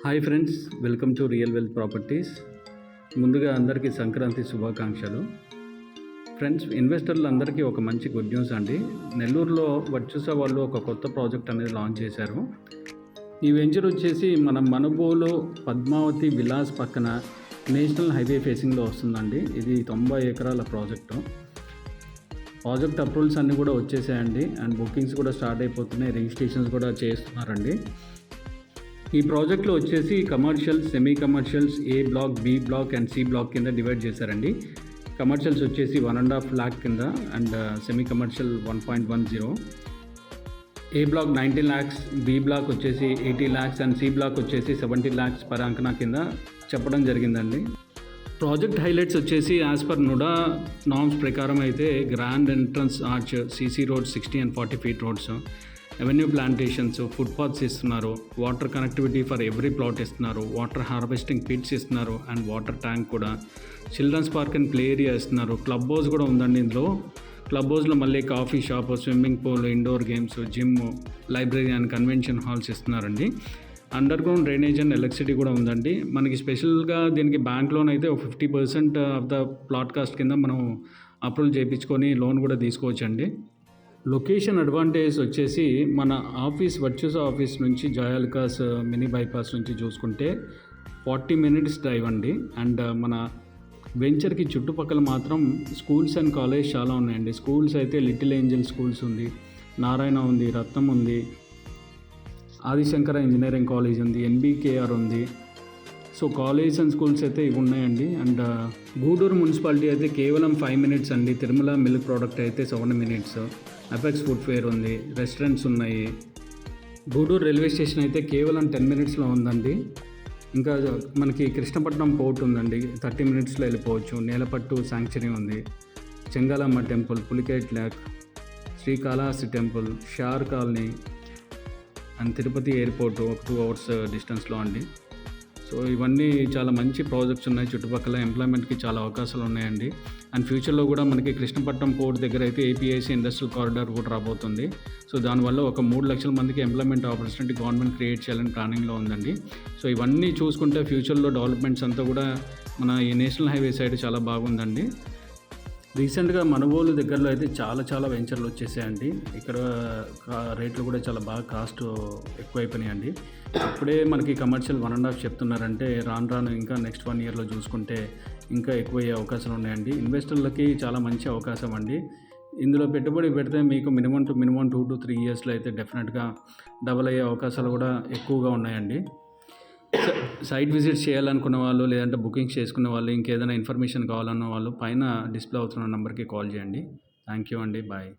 Hi friends, welcome to real wealth properties. ముందుగా అందరికీ సంక్రాంతి శుభాకాంక్షలు. ఫ్రెండ్స్, ఇన్వెస్టర్లు అందరికీ ఒక మంచి గుడ్ న్యూస్ అండి. నెల్లూరులో వర్చుసా వాళ్ళు ఒక కొత్త ప్రాజెక్ట్ అనేది లాంచ్ చేశారు. ఈ వెంచర్ వచ్చేసి మన మనుబోలు పద్మావతి విలాస్ పక్కన నేషనల్ హైవే ఫేసింగ్లో వస్తుందండి. ఇది 90 ఎకరాల ప్రాజెక్టు. ప్రాజెక్ట్ అప్రూవల్స్ అన్నీ కూడా వచ్చేసాయండి అండ్ బుకింగ్స్ కూడా స్టార్ట్ అయిపోతున్నాయి. రిజిస్ట్రేషన్స్ కూడా చేస్తున్నారండి. ఈ ప్రాజెక్ట్లో వచ్చేసి commercial, semi commercials, A block, B block and C block కింద డివైడ్ చేశారండి. కమర్షియల్స్ వచ్చేసి 1.5 lakh కింద and semi commercial 1.10. A block 90 lakhs, B block వచ్చేసి 80 lakhs అండ్ సి బ్లాక్ వచ్చేసి 70 lakhs పర్ అంకనా కింద చెప్పడం జరిగిందండి. ప్రాజెక్ట్ హైలైట్స్ వచ్చేసి యాజ్ పర్ నుడా నామ్స్ ప్రకారం అయితే grand entrance arch, CC roads 60 and 40 feet roads, avenue plantations, footpaths ఇస్తున్నారు, water connectivity for every plot ఇస్తున్నారు, వాటర్ హార్వెస్టింగ్ పిట్స్ ఇస్తున్నారు అండ్ వాటర్ ట్యాంక్ కూడా, children's park and play area ఇస్తున్నారు. Club house కూడా ఉందండి. ఇందులో క్లబ్ హౌస్లో మళ్ళీ coffee shop, swimming pool, indoor games, gym, library and convention halls ఇస్తున్నారండి. Underground drainage and electricity కూడా ఉందండి. మనకి స్పెషల్గా దీనికి బ్యాంక్ లోన్ అయితే 50% ఆఫ్ ద ప్లాట్ కాస్ట్ కింద మనం అప్రూవల్ చేయించుకొని లోన్ కూడా తీసుకోవచ్చండి. లొకేషన్ అడ్వాంటేజ్ వచ్చేసి మన ఆఫీస్ వర్చుసా ఆఫీస్ నుంచి జయాలికాస్ మినీ బైపాస్ నుంచి చూసుకుంటే 40 minutes డ్రైవ్ అండి. అండ్ మన వెంచర్కి చుట్టుపక్కల మాత్రం స్కూల్స్ అండ్ కాలేజ్ చాలా ఉన్నాయండి. స్కూల్స్ అయితే లిటిల్ ఏంజల్ స్కూల్స్ ఉంది, నారాయణ ఉంది, రత్నం ఉంది, ఆదిశంకర ఇంజనీరింగ్ కాలేజ్ ఉంది, ఎన్బికేఆర్ ఉంది. సో కాలేజ్ అండ్ స్కూల్స్ అయితే ఇవి ఉన్నాయండి. అండ్ గూడూరు మున్సిపాలిటీ అయితే కేవలం 5 minutes అండి. తిరుమల మిల్క్ ప్రోడక్ట్ అయితే 7 minutes. అపెక్స్ ఫుడ్ ఫేర్ ఉంది, రెస్టారెంట్స్ ఉన్నాయి. గూడూరు రైల్వే స్టేషన్ అయితే కేవలం 10 minutesలో ఉందండి. ఇంకా మనకి కృష్ణపట్నం పోర్ట్ ఉందండి, 30 minutesలో వెళ్ళిపోవచ్చు. నేలపట్టు శాంక్చురీ ఉంది, Chengalamma temple, Pulicat lake, Srikalahasti temple, SHAR colony and Tirupati airport ఒక 2 hours డిస్టెన్స్లో అండి. సో ఇవన్నీ చాలా మంచి ప్రాజెక్ట్స్ ఉన్నాయి. చుట్టుపక్కల ఎంప్లాయ్మెంట్కి చాలా అవకాశాలు ఉన్నాయండి. అండ్ ఫ్యూచర్లో కూడా మనకి కృష్ణపట్నం పోర్ట్ దగ్గర అయితే ఏపీఐసి ఇండస్ట్రియల్ కారిడార్ కూడా రాబోతుంది. సో దానివల్ల ఒక 3 లక్షల మందికి ఎంప్లాయ్మెంట్ ఆపర్చునిటీ గవర్నమెంట్ క్రియేట్ చేయాలని ప్లానింగ్లో ఉందండి. సో ఇవన్నీ చూసుకుంటే ఫ్యూచర్లో డెవలప్మెంట్స్ అంతా కూడా మన ఈ నేషనల్ హైవే సైడ్ చాలా బాగుందండి. రీసెంట్గా మనుబోలు దగ్గరలో అయితే చాలా వెంచర్లు వచ్చేసాయండి. ఇక్కడ రేట్లు కూడా చాలా బాగా కాస్ట్ ఎక్కువైపోయినాయండి. ఇప్పుడే మనకి కమర్షియల్ 1.5 చెప్తున్నారంటే రాను ఇంకా నెక్స్ట్ 1 yearలో చూసుకుంటే ఇంకా ఎక్కువయ్యే అవకాశాలు ఉన్నాయండి. ఇన్వెస్టర్లకి చాలా మంచి అవకాశం అండి. ఇందులో పెట్టుబడి పెడితే మీకు మినిమం 2 to 3 yearsలో అయితే డెఫినెట్గా డబల్ అయ్యే అవకాశాలు కూడా ఎక్కువగా ఉన్నాయండి. సైట్ విజిట్స్ చేయాలనుకున్న వాళ్ళు, లేదంటే బుకింగ్స్ చేసుకునే వాళ్ళు, ఇంకేదైనా ఇన్ఫర్మేషన్ కావాలన్న వాళ్ళు పైన డిస్ప్లే అవుతున్న నెంబర్కి కాల్ చేయండి. థ్యాంక్ యూ అండి. బాయ్.